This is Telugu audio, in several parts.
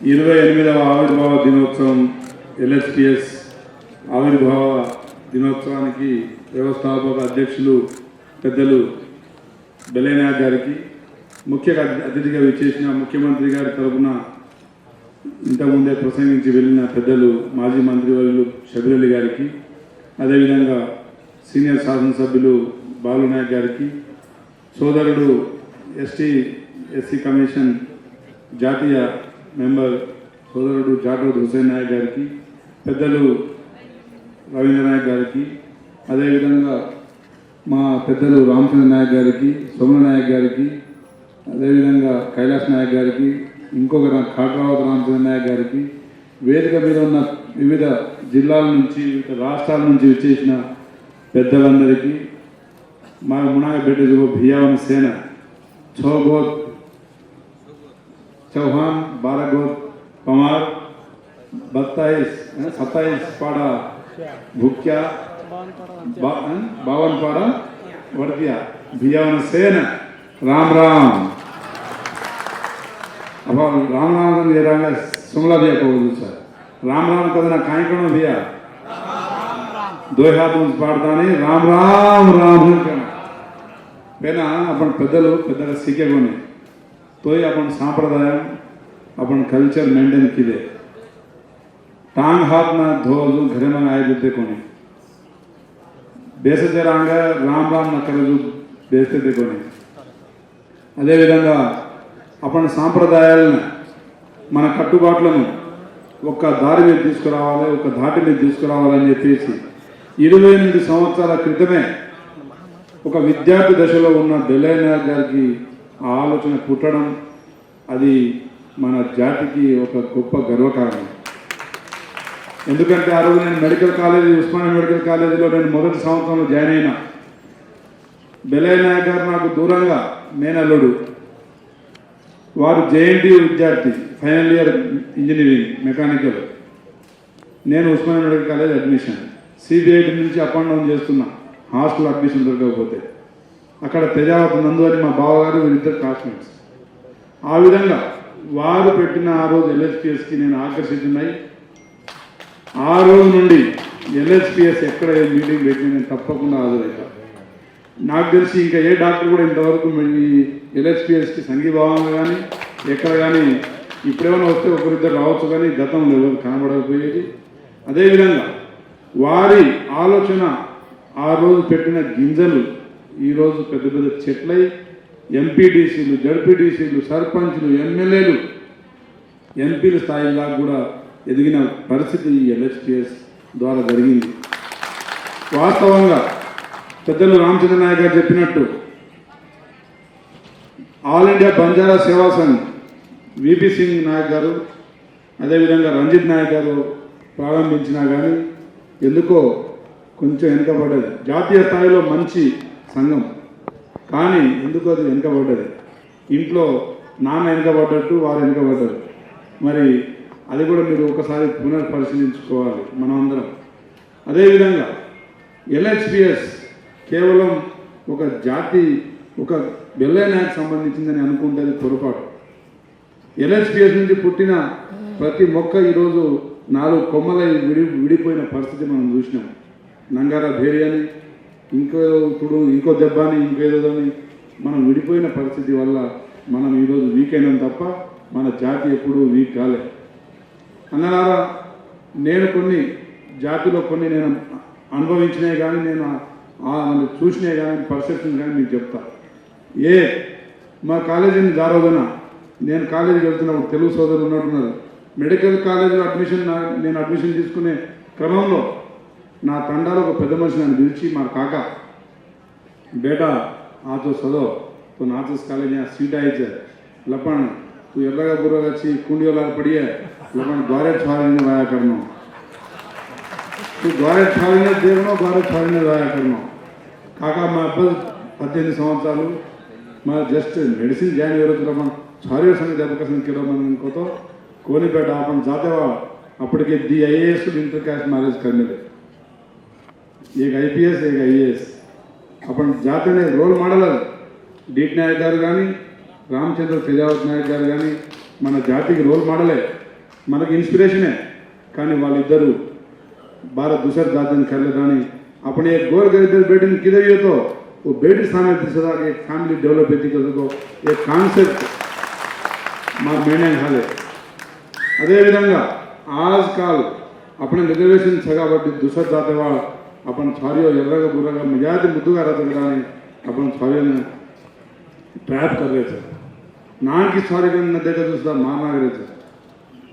28వ ఆవిర్భావ దినోత్సవం ఎల్ఎస్పిఎస్ ఆవిర్భావ దినోత్సవానికి వ్యవస్థాపక అధ్యక్షులు పెద్దలు బెల్లయ్యనాయక్ గారికి ముఖ్య అతిథిగా విచ్చేసిన ముఖ్యమంత్రి గారి తరఫున ఇంతకుముందే ప్రసంగించి వెళ్ళిన పెద్దలు మాజీ మంత్రివర్యులు షబీర్ అలీ గారికి, అదేవిధంగా సీనియర్ శాసనసభ్యులు బాలు నాయక్ గారికి, సోదరుడు ఎస్సీ కమిషన్ జాతీయ మెంబర్ సోదరుడు జాటోద్ హుసేన్ నాయక్ గారికి, పెద్దలు రవీంద్ర నాయక్ గారికి, అదేవిధంగా మా పెద్దలు రామచంద్ర నాయక్ గారికి, సోమన నాయక్ గారికి, అదేవిధంగా కైలాస్ నాయక్ గారికి, ఇంకొక కాట్రావత్ రామచంద్ర నాయక్ గారికి, వేదిక మీద ఉన్న వివిధ జిల్లాల నుంచి వివిధ రాష్ట్రాల నుంచి వచ్చేసిన పెద్దలందరికీ, మా మునాగ बेटे जो भियावन सेना 6 गोत चौहान 12 गोत पमार 27 पाड़ा भुक्या 52 पाड़ा वर्दिया भियावन सेना राम राम। अब राम राम ये रंग सुमला भैया को सर राम राम कदना काई करो भैया दो हाथ पाड़ता नहीं राम राम राम पहला अपन पेदलू पेदगा सीखेगोने तो ही अपन सांप्रदाय अपन कल्चर मेंटेन किदे टांग हाथ ना धोजू घरे में आए देते कोने बेस जरांगा राम राम न करजू बेसते थे कोने अदे विधंगा अपन सांप्रदायाలను మన కట్టుబాట్లను ఒక దారి మీద తీసుకురావాలి, ఒక ధాటి మీద తీసుకురావాలని చెప్పేసి 28 సంవత్సరాల క్రితమే ఒక విద్యార్థి దశలో ఉన్న బెల్లయ్యనాయక్ గారికి ఆ ఆలోచన పుట్టడం అది మన జాతికి ఒక గొప్ప గర్వకారణం. ఎందుకంటే ఆ రోజు నేను మెడికల్ కాలేజీ ఉస్మానియా మెడికల్ కాలేజీలో నేను మొదటి సంవత్సరంలో జాయిన్ అయినా. బెల్లయ్యనాయక్ గారు నాకు దూరంగా మేనల్లుడు. వారు జేఎన్టీయూ విద్యార్థి, ఫైనల్ ఇయర్ ఇంజనీరింగ్ మెకానికల్. నేను Osmania medical college admission CBIT నుంచి అప్ అండ్ డౌన్ చేస్తున్నా హాస్టల్ అడ్మిషన్ దొరకకపోతే. అక్కడ తెజావత్ నందు అని మా బావగారు వీరిద్దరు క్లాస్మేట్స్. ఆ విధంగా వారు పెట్టిన ఆ రోజు ఎల్హెచ్పిఎస్కి నేను ఆకర్షితున్నాయి. ఆ రోజు నుండి ఎల్హెచ్పిఎస్ ఎక్కడ ఏ మీటింగ్ పెట్టినా నేను తప్పకుండా హాజరవుతాను. నాకు తెలిసి ఇంకా ఏ డాక్టర్ కూడా ఇంతవరకు ఈ ఎల్హెచ్పిఎస్కి సంఘీభావంగా కానీ ఎక్కడ కానీ ఇప్పుడేమైనా వస్తే ఒకరిద్దరు రావచ్చు, కానీ గతంలో ఎవరు కనబడకపోయేది. అదేవిధంగా వారి ఆలోచన ఆ రోజు పెట్టిన గింజలు ఈరోజు పెద్ద పెద్ద చెట్లై ఎంపీటీసీలు, జడ్పీటీసీలు, సర్పంచ్లు, ఎమ్మెల్యేలు, ఎంపీల స్థాయిలా కూడా ఎదిగిన పరిస్థితి ఈ ఎల్హెచ్పిఎస్ ద్వారా జరిగింది. వాస్తవంగా పెద్దలు రామచంద్ర నాయక్ గారు చెప్పినట్టు ఆల్ ఇండియా బంజారా సేవా సంఘ్ విపి సింగ్ నాయక్ గారు, అదేవిధంగా రంజిత్ నాయక్ గారు ప్రారంభించినా కానీ ఎందుకో కొంచెం వెనుకబడ్డది. జాతీయ స్థాయిలో మంచి సంఘం, కానీ ఎందుకు అది వెనుకబడ్డది. ఇంట్లో నాన్న వెనుకబడ్డట్టు వారు వెనుకబడ్డారు. మరి అది కూడా మీరు ఒకసారి పునర్పరిశీలించుకోవాలి మనం అందరం. అదేవిధంగా ఎల్హెచ్పిఎస్ కేవలం ఒక జాతి, ఒక బెల్లయ్యనాయక్ సంబంధించిందని అనుకుంటే అది పొరపాటు. ఎల్హెచ్పిఎస్ నుంచి పుట్టిన ప్రతి మొక్క ఈరోజు 4 కొమ్మలై విడిపోయిన పరిస్థితి మనం చూసినాం. నంగారా భేరి అని, ఇంకో దెబ్బ అని, ఇంకేదోని మనం విడిపోయిన పరిస్థితి వల్ల మనం ఈరోజు వీక్ అయినాం తప్ప మన జాతి ఎప్పుడూ వీక్ కాలే. అన్నలారా, నేను కొన్ని జాతిలో కొన్ని నేను అనుభవించినవి కానీ నేను చూసినవి కానీ పర్సెప్షన్ కానీ మీకు చెప్తా. మా కాలేజీని జారోదన నేను కాలేజీకి వెళ్తున్నప్పుడు తెలుగు సోదరులు ఉన్నట్టున్నారు. మెడికల్ కాలేజీలో నేను అడ్మిషన్ తీసుకునే క్రమంలో నా తండాలో ఒక పెద్ద మనిషి నన్ను పిలిచి, మా కాకా बेटा आ तो सदो तो नाचस कॉलेज यहाँ सीट आई है लपन तू एर्रगा बुर्रगा अच्छी कुंडी वाला पड़ी है लपन द्वारे छाड़ने वाया करना तू द्वारे छाड़ने देखना द्वारे छाड़ने वाया करना काका मैं अब 18 సంవత్సరాలు मैं जस्ट मेडिसिन ज्वाइन हो छारे संग दबकसन किलो मन को तो कोनी बेटा अपन जाते हुआ अपने दी IAS इंटर कास्ट मैरिज करने दे एक IPS एक IAS अपन जाते रोल मॉडल डीट नायक गारू रामचंद्र तेजावत नायक गारू मन जाति रोल मॉडले మనకి ఇన్स्पिरेशन है కానీ వాళ్ళిద్దరూ भारत दूसर जातन कर ले दानी अपने एक गोल कर इधर बेटी ने किधर ये तो वो बेटी सामने दिसदा एक फैमिली डेवलप होती कर को एक कांसेप्ट मार मैंने हाले अदे विधंगा आजकल अपने रिजर्वेशन सगाबट्टी दूसर जाते वाल अपन छारियो ఎర్రగా బుర్రగా మర్యాద ముద్దుగా రాతలు కానీ अपन छारियों ट्रैप कर रहे थे नान की छारी ने देखा दूसरा मारना कर रहे थे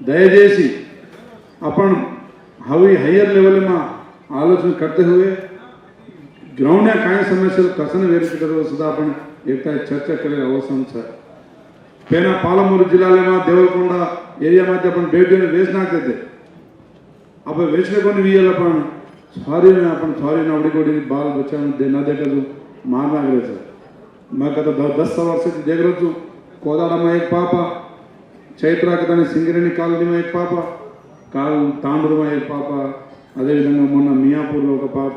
दयచేసి अपन हवी हायर लेवल में आलोचना करते हुए ग्राउंड काय समस्या कसन वेरिफिकर सुधा अपन एक चर्चा करे अवसर है पेना पालमूर जिला में देवरकोंडा एरिया में अपन बेटी वेस्ट नाकते थे अब वेचने को अपन सॉरी में अपन सॉरी नवड़ी बाल बच्चा देना देखा मारना गए सर मैं कहता 10 वर्ष से देख रहा हूँ कोदाड़ा में एक पापा चैत्रा के सिंगरेणी कॉलोनी में एक पापा काल तांडूर में एक पापा अदे विधंगा मोन्न मियापूर లో ఒక పాప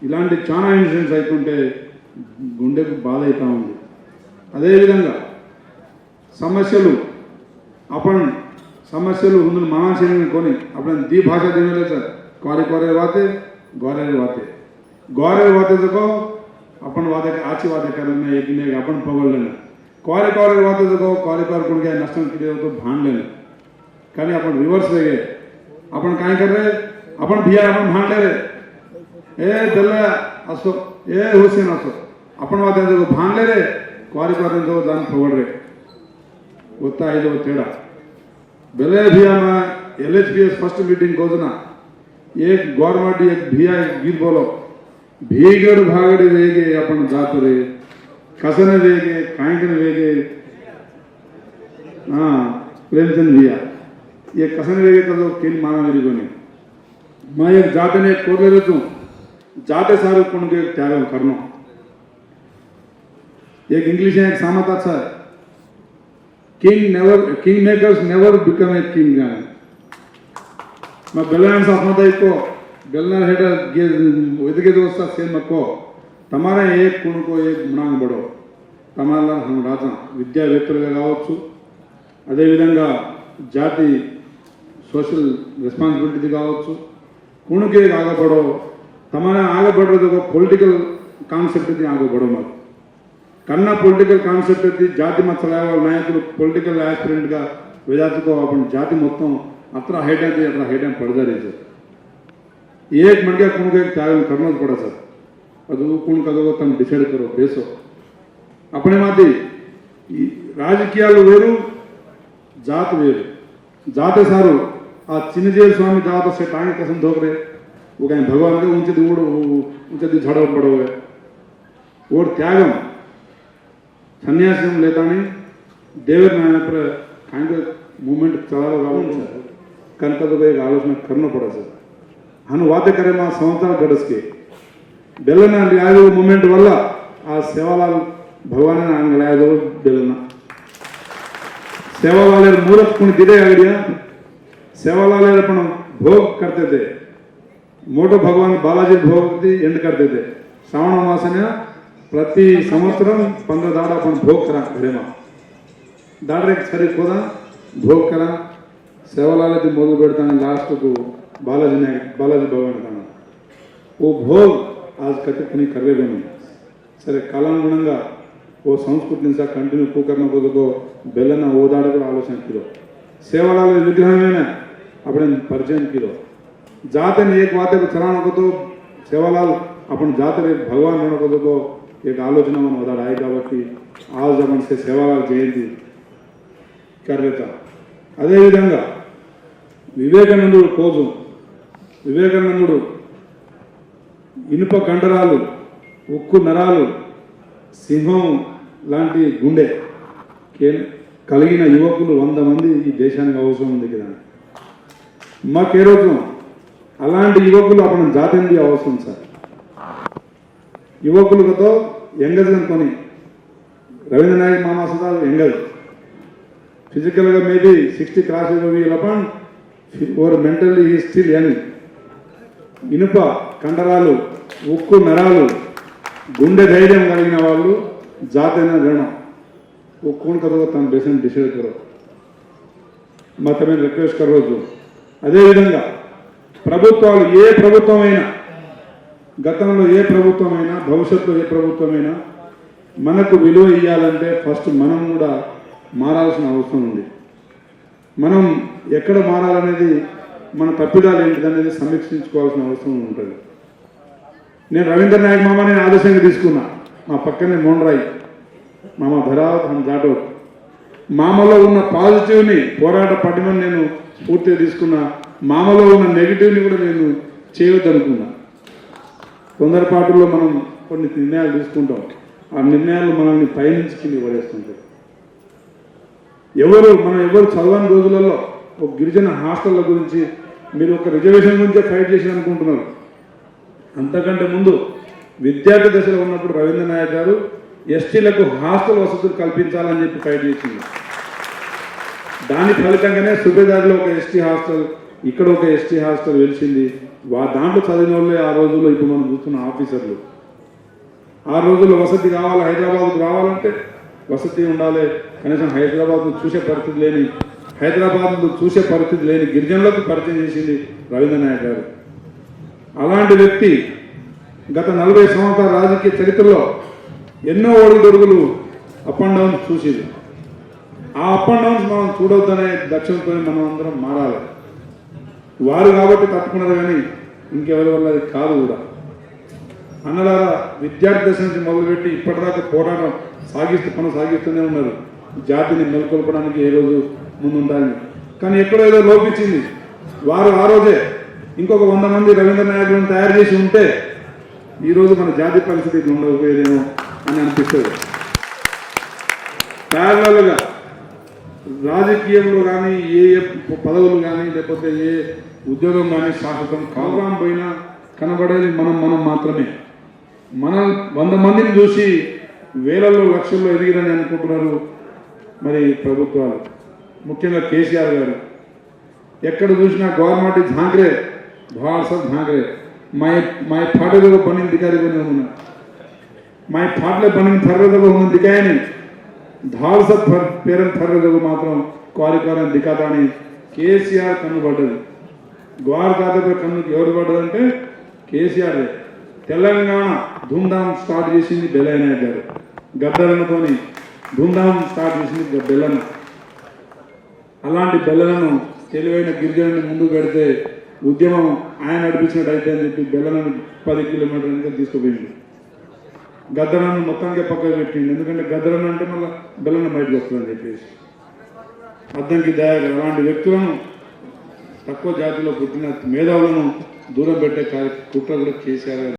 ఇలాంటి చాలా ఇన్సిడెంట్స్ అవుతుంటే గుండెకు బాధ అవుతా ఉంది అదే విధంగా సమస్యలు अपन समस्यలు ముందు మనాశని కొని अपन दी भाषा देने सर कोरे कोरे बातें गौरे बातें देखो अपन वादे आची वादे करने एक ने अपन पगड़ लेना कोरे कोरे बातें देखो कोरे कोरे कुण के नष्ट किए तो भांड लेना కానీ अपन रिवर्स वे गए अपन काय कर रहे अपन भिया अपन भांड ले रहे ए दल्ला असो ए हुसैन असो अपन वादे देखो भांड ले रहे कोरे कोरे तो दान पगड़ रहे होता है जो तेड़ा बेले भिया में LHPS फर्स्ट मीटिंग कोजना एक गवर्नमेंट एक भिया एक गीत बोलो भीगड़ भागड़ वेगे अपन जात रे कसन वेगे कांकन वेगे हाँ प्रेमचंद भिया ये कसन वेगे तो किन माना मेरी को नहीं मैं एक जाते ने कोर ले तू जाते सारे कुण के त्याग करना एक इंग्लिश है एक सामत अच्छा है king makers never become a king जाने मैं बेलान साथ को बेलना हेडर वेदके दोस्त सेम को तमारा एक कुण को एक मुनांग बड़ो तमारा हम राजा विद्यावेत्तలుగా కావచ్చు అదే విధంగా జాతి सोशल रेस्पांसिबिलिटी కావచ్చు कुणके आगे बढ़ो तमारा आगे बढ़ रहे तो पॉलिटिकल कांसेप्ट थी आगे बढ़ो मत कन्ना पॉलिटिकल कांसेप्ट थी जाति मत चलाए नायकुలు पॉलिटिकल एस्पिरेंट గా विद्यार्थी अपन जाति మొత్తం अत्र हेड है अत्र हेड है पड़ जा रही सर एक मन के कुण को एक त्याग करना पड़ा सर ಅದು कुण कदो तुम डिसाइड करो बेसो अपने माती राजकीयालु वेरू जात वेरू जाते सारू आ चिन्नजेल स्वामी जात से टांगे कसम धोक रहे वो कहीं भगवान के ऊंचे दी झड़ो पड़ो है और त्यागम सन्यासम लेता नहीं देवर नारायण पर कांग मूवमेंट चलाओ कनक तो एक आलोचना करना पड़ा सर हनु वादे करे मा संवत्सर गडस के बेलना लायो मूवमेंट वल्ला आ सेवालाल भगवान ने आंग लायो बेलना सेवालाल मूरत कुण दिदे आगडिया सेवालाल अपन भोग करते थे मोटो भगवान बालाजी भोग दी एंड करते थे श्रावण मास ने प्रति संवत्सरम 15 दाड़ा अपन भोग करा घरे में दाड़े सरी खोदा भोग करा सेवालाल दी मोदल बेड़ता लास्ट को बालाजी भगवान का वो भोग आज कति कर रहे नहीं सर कालानुगुणंगा वो संस्कृति से कंटिन्यू को करना को बेलना ओदाड़े को आलोचना किलो सेवालाल विग्रह में अपने परिचय किलो जाते ने एक बात चलाना को तो सेवालाल अपन जाते भगवान होने को एक आलोचना मन ओदाड़ आए కాబట్టి आज अपन से सेवालाल जयंती कर लेता अदे विधंगा వివేకానందుడు కోసం వివేకానందుడు ఇనుప కండరాలు ఉక్కు నరాలు సింహం లాంటి గుండె కలిగిన యువకులు 100 మంది ఈ దేశానికి అవసరం ఉంది కదా మాకే రోజు అలాంటి యువకులు आपण జాతికి అవసరం సార్ యువకులతో యంగర్ అనుకొని రవీంద్ర నాయక్ మామ సదా యంగర్ ఫిజికల్ గా మేబీ 60 క్రాస్ అయిపోయి లపన్ और मेंटली ही स्टिल यंग इनुप कंडरालु उक्कु नरालु गुंडे धैर्य कलिगिन वाळ्ळु जातैन ऋणं वो कौन कदो तम डिसीजन डिसाइड करो मतमें रिक्वेस्ट करोजु अदे विधंगा ప్రభుత్వాలు ఏ ప్రభుత్వమైనా గతంలో ఏ ప్రభుత్వమైనా భవిష్యత్తులో ఏ ప్రభుత్వమైనా మనకు విలువ ఇవ్వాలంటే ఫస్ట్ మనం కూడా మారాల్సిన అవసరం ఉంది. మనం ఎక్కడ మారాలనేది మన తప్పిదాలు ఏంటిదనేది సమీక్షించుకోవాల్సిన అవసరం ఉంటుంది. నేను రవీంద్ర నాయక్ మామని ఆదర్శంగా తీసుకున్నా. మా పక్కనే మోన్రాయ్ మామ ధరావత్ హం జాటో మామలో ఉన్న పాజిటివ్ని పోరాట పటిమని నేను పూర్తిగా తీసుకున్నా. మామలో ఉన్న నెగిటివ్ని కూడా నేను చేయవద్దనుకున్నా. తొందరపాటులో మనం కొన్ని నిర్ణయాలు తీసుకుంటాం. ఆ నిర్ణయాలు మనల్ని పైనుంచి కింద పడేస్తుంటాయి. మనం ఎవరు చదవని రోజులలో ఒక గిరిజన హాస్టళ్ళ గురించి మీరు ఒక రిజర్వేషన్ గురించే ఫైట్ చేసి అనుకుంటున్నారు. అంతకంటే ముందు విద్యార్థి దశలో ఉన్నప్పుడు రవీంద్ర నాయక్ గారు ఎస్టీలకు హాస్టల్ వసతులు కల్పించాలని చెప్పి ఫైట్ చేసింది. దాని ఫలితంగానే సుబేదారిలో ఒక ఎస్టీ హాస్టల్, ఇక్కడ ఒక ఎస్టీ హాస్టల్ వెలిసింది. దాంట్లో చదివిన వాళ్ళే ఆ రోజుల్లో ఇప్పుడు మనం చూస్తున్న ఆఫీసర్లు. ఆ రోజుల్లో వసతి కావాలి, హైదరాబాద్కు రావాలంటే వసతి ఉండాలి. కనీసం హైదరాబాద్ను చూసే పరిస్థితి లేని గిరిజనులకు పరిచయం చేసింది రవీంద్ర నాయక్ గారు. అలాంటి వ్యక్తి గత 40 సంవత్సరాల రాజకీయ చరిత్రలో ఎన్నో ఒడుగుదొడుగులు అప్ అండ్ డౌన్స్ చూసింది. ఆ అప్ అండ్ డౌన్స్ మనం చూడొద్దనే లక్ష్యంతో మనం అందరం మారాలి. వారు కాబట్టి తట్టుకున్నారు కానీ ఇంకెవరి వల్ల అది కాదు కూడా. అన్నలారా, విద్యార్థి దశ నుంచి మొదలుపెట్టి ఇప్పటిదాకా పోరాటం కొనసాగిస్తూనే ఉన్నారు. జాతిని నెలకొల్పడానికి ఏ రోజు ముందుండాలని. కానీ ఎక్కడో ఏదో లోపించింది. వారు ఆ రోజే ఇంకొక 100 మంది రవీంద్ర నాయకులను తయారు చేసి ఉంటే ఈరోజు మన జాతి పరిస్థితి ఉండకపోయేదేమో అని అనిపిస్తుంది. ప్యారలల్గా రాజకీయంలో కానీ ఏ పదవులు కానీ లేకపోతే ఏ ఉద్యోగం కానీ శాశ్వతం కాలం పోయినా కనబడేది మనం మాత్రమే. మనం 100 మందిని చూసి వేలల్లో లక్షల్లో ఎదిగిరని అనుకుంటున్నారు మరి ప్రభుత్వాలు, ముఖ్యంగా కేసీఆర్ గారు. ఎక్కడ చూసినా గవర్నమెంట్ झांकरे बहुत सब झांकरे मैं फाटे को बनी दिखाई बने होना मैं फाटले बनी थर्रे को होना दिखाया नहीं धाल सब पेरन थर्रे को मात्र क्वारी दिखाता नहीं. కేసీఆర్ కన్ను పడ్డది. గ్వార్ ఖాతాపై కన్నుకి ఎవరు పడ్డదంటే కేసీఆర్. తెలంగాణ ధూమ్ధామ్ స్టార్ట్ చేసింది బెల్లయ్య నాయక్ గారు. గద్దరన్నతోని ధూమ్ధామ్ స్టార్ట్ చేసింది బెల్లన్న. అలాంటి బెల్లలను తెలివైన గిరిజనుని ముందుకు పెడితే ఉద్యమం ఆయన నడిపించినట్టు అయితే అని చెప్పి బెల్లలను 10 కిలోమీటర్ల తీసుకుపోయింది. గద్దరను మొత్తానికి పక్కకు పెట్టింది. ఎందుకంటే గద్దరన్న అంటే మళ్ళీ బెల్లన్న బయటకు వస్తుందని చెప్పేసి. అద్దంకి దయాకర్ అలాంటి వ్యక్తులను, తక్కువ జాతిలో పుట్టిన మేధావులను దూరం పెట్టే కుట్ర కూడా కేసీఆర్